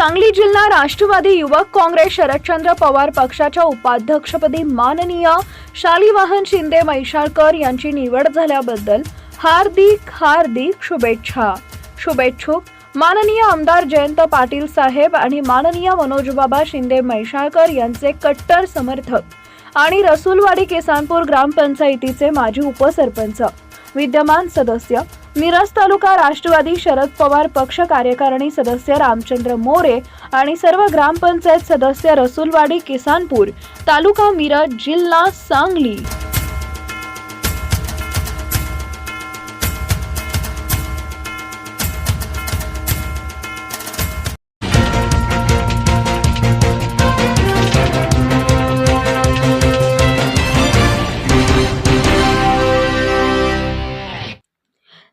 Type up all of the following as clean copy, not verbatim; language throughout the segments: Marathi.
सांगली जिल्हा राष्ट्रवादी युवक काँग्रेस शरदचंद्र पवार पक्षाच्या उपाध्यक्षपदी माननीय शालिवाहन शिंदे मैशाळकर यांची निवड झाल्याबद्दल हार्दिक शुभेच्छा। शुभेच्छुक माननीय आमदार जयंत पाटील साहेब आणि माननीय मनोजबाबा शिंदे मैशाळकर यांचे कट्टर समर्थक आणि रसूलवाडी किसानपूर ग्रामपंचायतीचे माजी उपसरपंच, विद्यमान सदस्य मिरज तालुका राष्ट्रवादी शरद पवार पक्ष कार्यकारिणी सदस्य रामचंद्र मोरे आणि सर्व ग्रामपंचायत सदस्य रसूलवाडी किसानपूर तालुका मिरज जिल्हा सांगली।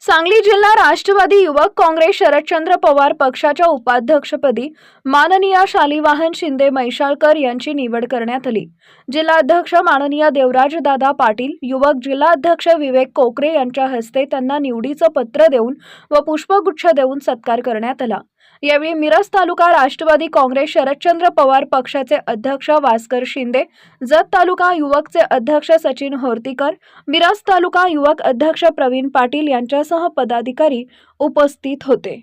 सांगली जिल्हा राष्ट्रवादी युवक काँग्रेस शरदचंद्र पवार पक्षाच्या उपाध्यक्षपदी माननीय शालिवाहन शिंदे मैशाळकर यांची निवड करण्यात आली। जिल्हाध्यक्ष माननीय देवराजदादा पाटील, युवक जिल्हाध्यक्ष विवेक कोकरे यांच्या हस्ते त्यांना निवडीचं पत्र देऊन व पुष्पगुच्छ देऊन सत्कार करण्यात आला। यावेळी मिरज तालुका राष्ट्रवादी काँग्रेस शरदचंद्र पवार पक्षाचे अध्यक्ष भास्कर शिंदे, जत तालुका युवकचे अध्यक्ष सचिन होर्तीकर, मिरज तालुका युवक अध्यक्ष प्रवीण पाटील यांच्यासह पदाधिकारी उपस्थित होते।